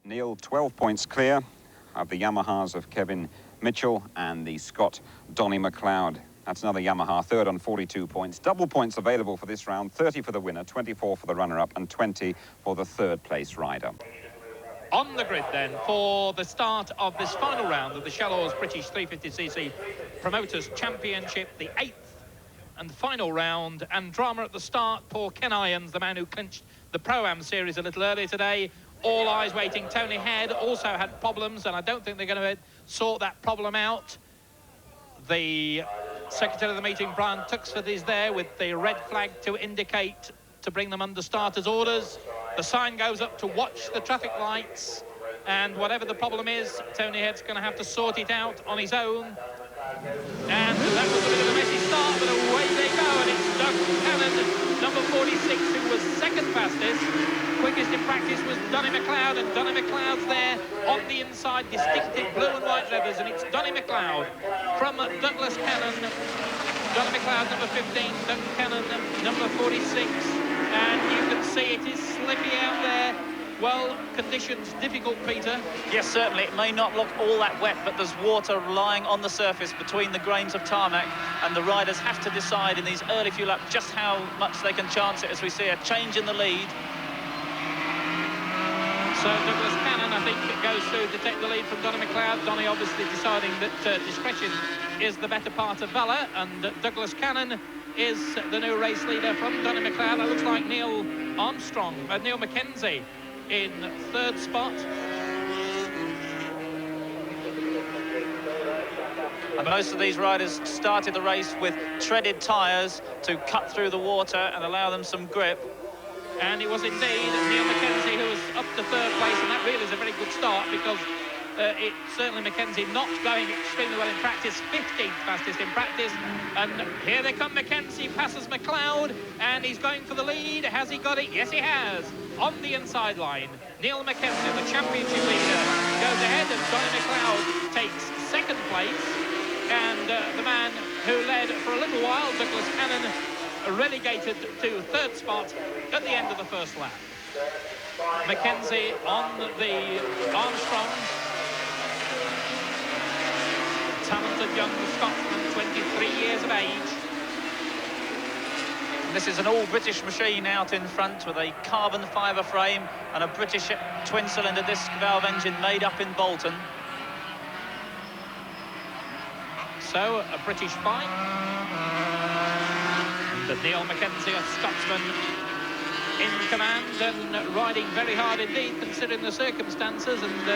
Neil, 12 points clear of the Yamahas of Kevin Mitchell and the Scot Donnie McLeod. That's another Yamaha, third on 42 points. Double points available for this round, 30 for the winner, 24 for the runner-up and 20 for the third place rider. On the grid then for the start of this final round of the Shel British 350cc Promoters Championship, the 8th and final round, and drama at the start. Poor Ken Irons, the man who clinched the Pro-Am series a little earlier today. All eyes waiting. Tony Head also had problems, and I don't think they're going to sort that problem out. The secretary of the meeting, Brian Tuxford, is there with the red flag to indicate to bring them under starters' orders. The sign goes up to watch the traffic lights, and whatever the problem is, Tony Head's going to have to sort it out on his own. And that was a bit of a messy start, but away they go, and it's Doug Cannon, number 46, who was second fastest. Quickest in practice was Donnie McLeod, and Donnie McLeod's there on the inside, distinctive blue and white leathers, and it's Donnie McLeod from Douglas Cannon. Donnie McLeod, number 15, Doug Cannon, number 46, and you can see it is slippy out there. Well, conditions difficult, Peter. Yes, certainly. It may not look all that wet, but there's water lying on the surface between the grains of tarmac, and the riders have to decide in these early few laps just how much they can chance it, as we see a change in the lead. So Douglas Cannon, I think, goes through to take the lead from Donnie McLeod. Donnie obviously deciding that discretion is the better part of valour, and Douglas Cannon is the new race leader from Donnie McLeod. It looks like Neil Mackenzie in third spot. And most of these riders started the race with treaded tyres to cut through the water and allow them some grip. And it was indeed Neil Mackenzie who was up to third place, and that really is a very good start, because it's certainly Mackenzie not going extremely well in practice, 15th fastest in practice. And here they come, Mackenzie passes McLeod, and he's going for the lead. Has he got it? Yes, he has. On the inside line, Neil Mackenzie, the championship leader, goes ahead, and Donnie McLeod takes second place. And the man who led for a little while, Douglas Cannon, relegated to third spot at the end of the first lap. Mackenzie on the Armstrong. Talented young Scotsman, 23 years of age. This is an all-British machine out in front with a carbon fibre frame and a British twin-cylinder disc valve engine made up in Bolton. So, a British fight. And Neil Mackenzie, a Scotsman, in command and riding very hard indeed, considering the circumstances. And,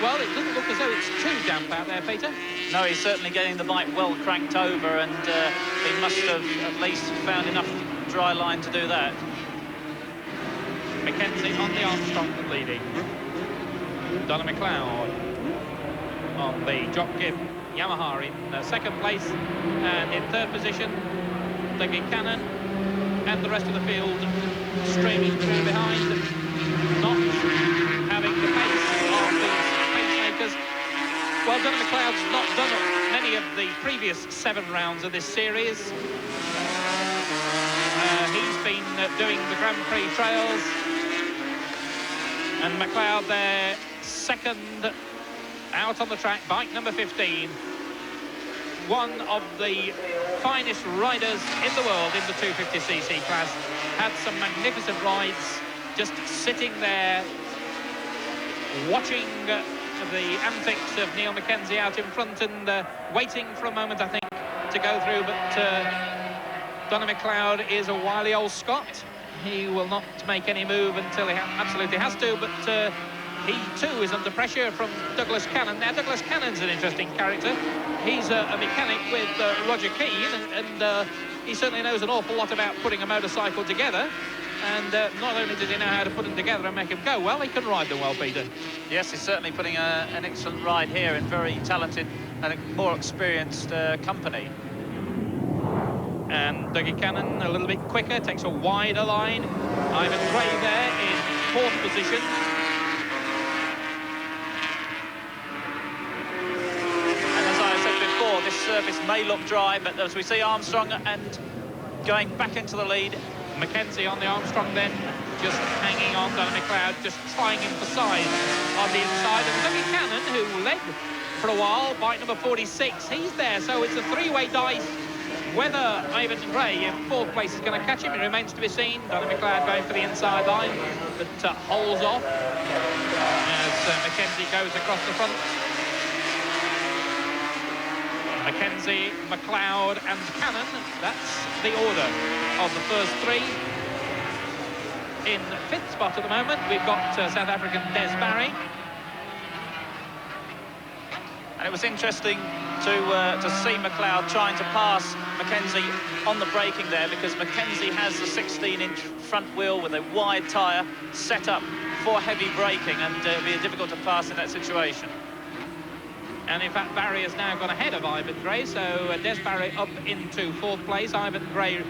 well, it doesn't look as though it's too damp out there, Peter. No, he's certainly getting the bike well cranked over, and he must have at least found enough dry line to do that. Mackenzie on the Armstrong leading. Donnie McLeod on the Jockey Yamaha in second place, and in third position, Dougie Cannon, and the rest of the field streaming through behind, not having the pace of these pacemakers. Well, Donnie McLeod's not done many of the previous 7 rounds of this series. He's been doing the Grand Prix trails, and McLeod there, second out on the track, bike number 15. One of the finest riders in the world in the 250cc class. Had some magnificent rides, just sitting there watching the antics of Neil Mackenzie out in front, and waiting for a moment, I think, to go through. But Donnie McLeod is a wily old Scot. He will not make any move until he absolutely has to, but he too is under pressure from Douglas Cannon. Now, Douglas Cannon's an interesting character. He's a mechanic with Roger Keane, and he certainly knows an awful lot about putting a motorcycle together. And not only does he know how to put them together and make them go well, he can ride them well, Peter. Yes, he's certainly putting an excellent ride here in very talented and more experienced company. And Dougie Cannon a little bit quicker, takes a wider line. Ivan Gray there in fourth position. This surface may look dry, but as we see Armstrong and going back into the lead. Mackenzie on the Armstrong then, just hanging on. Donnie McLeod just trying him for size on the inside. And Dougie Cannon, who led for a while, bike number 46, he's there. So it's a three-way dice. Whether Ivan Gray in fourth place is going to catch him, it remains to be seen. Donny McLeod going for the inside line, but holes off as Mackenzie goes across the front. Mackenzie, McLeod and Cannon, that's the order of the first three. In fifth spot at the moment, we've got South African Des Barry. And it was interesting to see McLeod trying to pass Mackenzie on the braking there, because Mackenzie has the 16-inch front wheel with a wide tyre set up for heavy braking, and it'd be difficult to pass in that situation. And in fact, Barry has now gone ahead of Ivan Gray, so Des Barry up into fourth place. Ivan Gray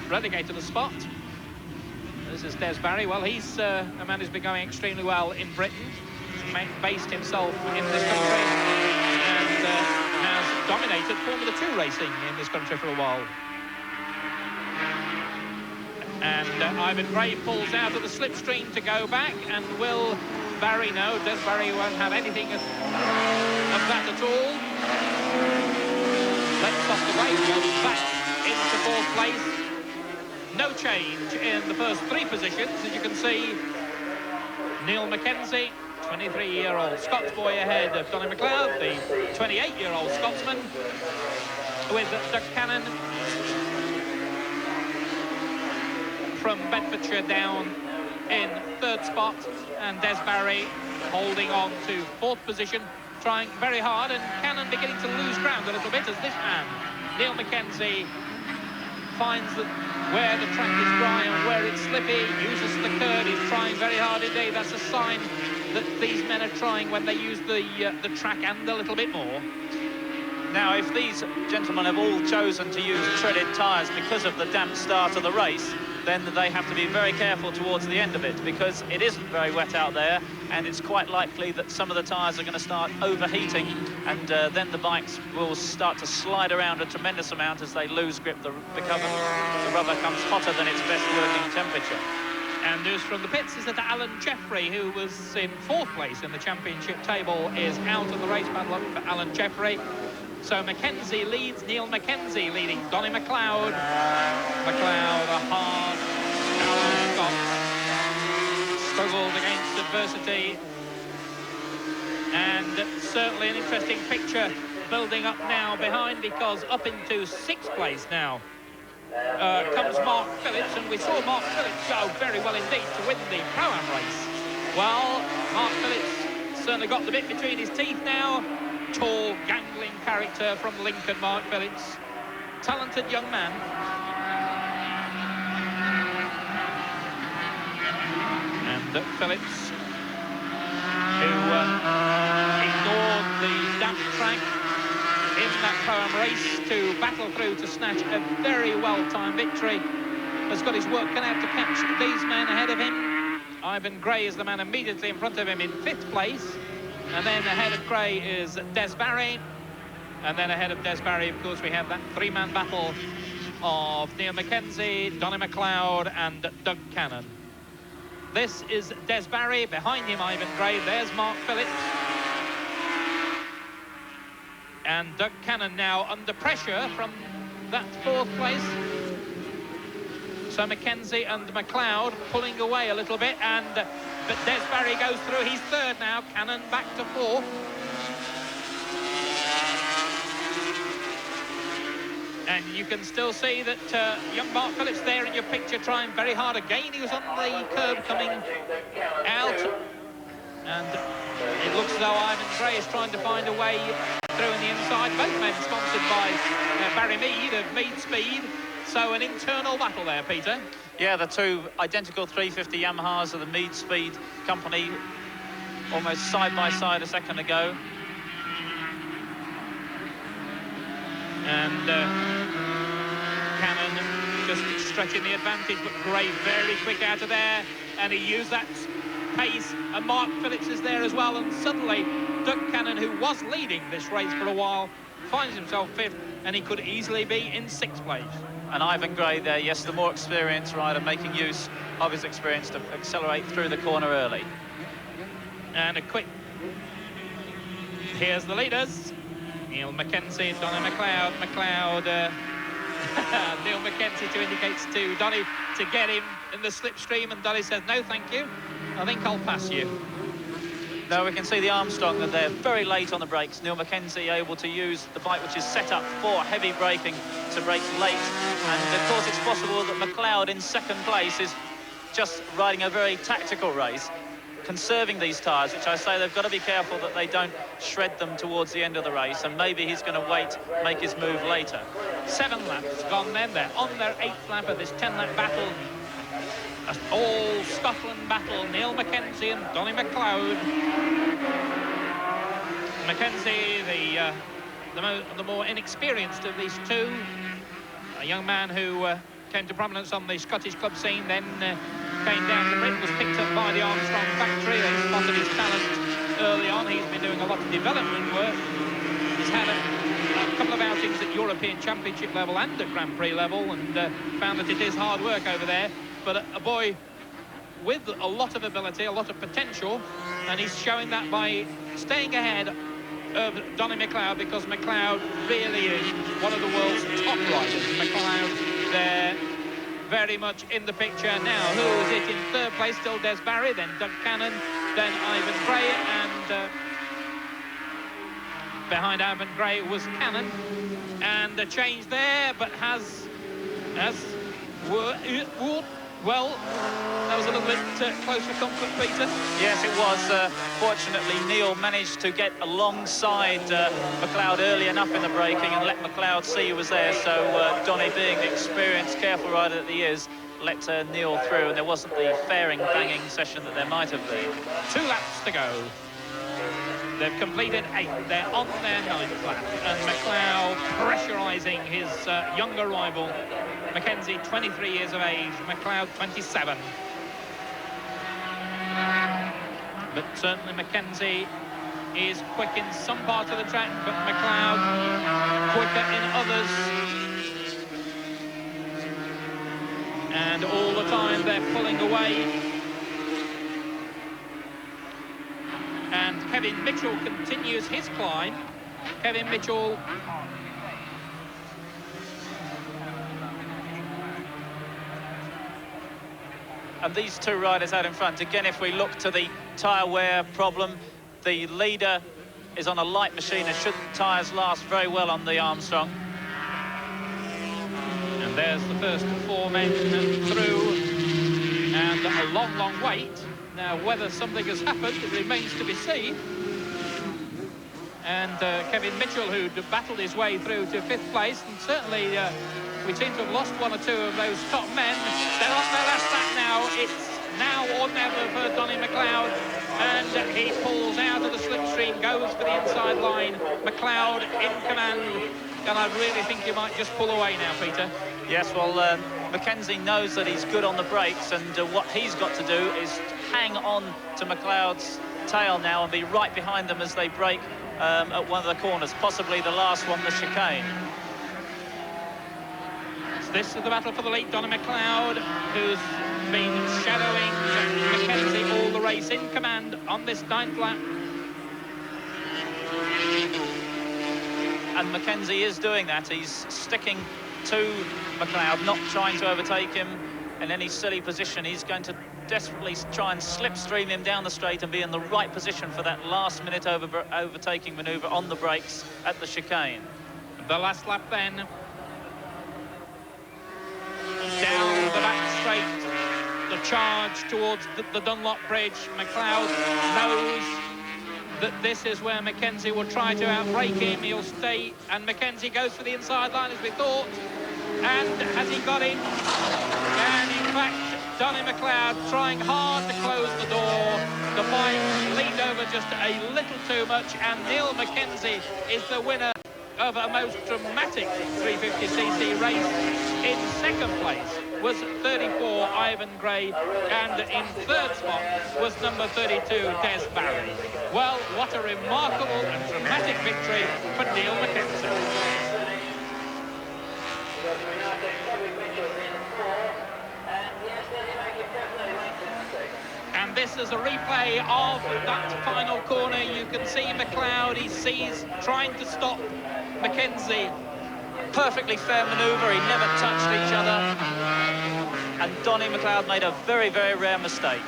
relegated a spot. This is Des Barry. Well, he's a man who's been going extremely well in Britain, based himself in this country, and has dominated Formula 2 racing in this country for a while. And Ivan Gray pulls out of the slipstream to go back, and will Barry know? Des Barry won't have anything of that at all. Lets off the brake, goes back into fourth place. No change in the first three positions, as you can see. Neil Mackenzie, 23-year-old Scots boy, ahead of Donny McLeod, the 28-year-old Scotsman, with Doug Cannon from Bedfordshire down in third spot, and Des Barry holding on to fourth position, trying very hard, and Cannon beginning to lose ground a little bit as this man, Neil Mackenzie, finds that where the track is dry and where it's slippy, uses the curve. He's trying very hard indeed. That's a sign that these men are trying when they use the track and a little bit more. Now, if these gentlemen have all chosen to use treaded tyres because of the damp start of the race, then they have to be very careful towards the end of it, because it isn't very wet out there, and it's quite likely that some of the tyres are going to start overheating, and then the bikes will start to slide around a tremendous amount as they lose grip, because the rubber comes hotter than its best working temperature. And news from the pits is that Alan Jeffrey, who was in fourth place in the championship table, is out of the race. Bad luck for Alan Jeffrey. So Mackenzie leads, Neil Mackenzie leading Donny McLeod. McLeod, a hard Scott, struggled against adversity. And certainly an interesting picture building up now behind, because up into sixth place now comes Mark Phillips, and we saw Mark Phillips go very well indeed to win the Pro-Am race. Well, Mark Phillips certainly got the bit between his teeth now. Tall, gangling character from Lincoln, Mark Phillips. Talented young man. And Phillips, who ignored the damp track in that Pro-Am race to battle through to snatch a very well-timed victory, has got his work cut out to catch these men ahead of him. Ivan Gray is the man immediately in front of him in fifth place. And then ahead of Gray is Des Barry. And then ahead of Des Barry, of course, we have that three-man battle of Neil Mackenzie, Donny McLeod and Doug Cannon. This is Des Barry, behind him Ivan Gray, there's Mark Phillips. And Doug Cannon now under pressure from that fourth place. So Mackenzie and McLeod pulling away a little bit, but Des Barry goes through. He's third now. Cannon back to fourth. And you can still see that young Mark Phillips there in your picture trying very hard again. He was on the curb coming out. And it looks as though Ivan Gray is trying to find a way through in the inside. Both men sponsored by Barry Mead of Mead Speed. So an internal battle there, Peter. Yeah, the two identical 350 Yamahas of the Mead Speed company, almost side by side a second ago. And Cannon just stretching the advantage, but Gray very quick out of there, and he used that pace, and Mark Phillips is there as well, and suddenly Doug Cannon, who was leading this race for a while, finds himself fifth, and he could easily be in sixth place. And Ivan Gray there, yes, the more experienced rider, making use of his experience to accelerate through the corner early. And a quick... Here's the leaders. Neil Mackenzie, Donny McLeod. Neil Mackenzie to indicates to Donny to get him in the slipstream, and Donny says, no, thank you. I think I'll pass you. Now we can see the Armstrong, that they're very late on the brakes. Neil Mackenzie able to use the bike which is set up for heavy braking to brake late. And of course it's possible that McLeod in second place is just riding a very tactical race, conserving these tyres, which I say they've got to be careful that they don't shred them towards the end of the race, and maybe he's going to wait, make his move later. 7 laps gone then. They're on their 8th lap of this 10-lap battle. An all-Scotland battle, Neil Mackenzie and Donny McLeod. Mackenzie, the more inexperienced of these two. A young man who came to prominence on the Scottish club scene, then came down to Britain, was picked up by the Armstrong factory. They spotted his talent early on. He's been doing a lot of development work. He's had a couple of outings at European Championship level and at Grand Prix level, and found that it is hard work over there. But a boy with a lot of ability, a lot of potential, and he's showing that by staying ahead of Donny McLeod, because McLeod really is one of the world's top riders. McLeod, they're very much in the picture now. Who is it in third place? Still Des Barry, then Doug Cannon, then Ivan Gray, and behind Ivan Gray was Cannon. And a change there, but well, that was a little bit close for comfort, Peter. Yes, it was. Fortunately, Neil managed to get alongside McLeod early enough in the braking and let McLeod see he was there. So Donny, being the experienced, careful rider that he is, let Neil through, and there wasn't the fairing, banging session that there might have been. 2 laps to go. They've completed 8. They're on their 9th lap, and McLeod pressurising his younger rival. Mackenzie, 23 years of age, McLeod, 27. But certainly Mackenzie is quick in some parts of the track, but McLeod quicker in others. And all the time they're pulling away. And Kevin Mitchell continues his climb. Kevin Mitchell and these two riders out in front, again, if we look to the tyre wear problem, the leader is on a light machine, and should the tyres last very well on the Armstrong. And there's the first 4 men through, and a long wait. Now, whether something has happened, it remains to be seen. And Kevin Mitchell, who'd battled his way through to 5th place, and certainly we seem to have lost 1 or 2 of those top men. They're on their last lap now. It's now or never for Donny McLeod, and he pulls out of the slipstream, goes for the inside line. McLeod in command, and I really think he might just pull away now, Peter. Yes, well, Mackenzie knows that he's good on the brakes, and what he's got to do is hang on to McLeod's tail now and be right behind them as they brake at one of the corners, possibly the last one, the chicane. So this is the battle for the lead. Donny McLeod, who's been shadowing Mackenzie all the race, in command on this 9th lap. And Mackenzie is doing that. He's sticking to McLeod, not trying to overtake him in any silly position. He's going to desperately try and slipstream him down the straight and be in the right position for that last-minute overtaking manoeuvre on the brakes at the chicane. The last lap then. Down the back straight, the charge towards the Dunlop Bridge. McLeod knows that this is where Mackenzie will try to outbrake him. He'll stay, and Mackenzie goes for the inside line as we thought. And has he got him? And in fact, Donny McLeod trying hard to close the door. The bike leaned over just a little too much, and Neil Mackenzie is the winner of a most dramatic 350cc race. In second place was 34 Ivan Gray, and in third spot was number 32 Des Barry. Well, what a remarkable and dramatic victory for Neil Mackenzie. this is a replay of that final corner. You can see McLeod, he sees, trying to stop Mackenzie. Perfectly fair manoeuvre, he never touched each other. And Donny McLeod made a very, very rare mistake.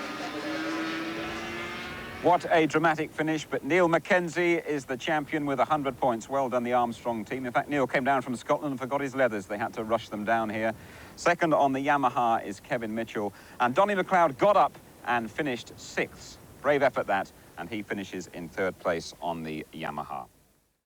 What a dramatic finish, but Neil Mackenzie is the champion with 100 points. Well done, the Armstrong team. In fact, Neil came down from Scotland and forgot his leathers. They had to rush them down here. Second on the Yamaha is Kevin Mitchell. And Donny McLeod got up and finished 6th. Brave effort that, and he finishes in 3rd place on the Yamaha.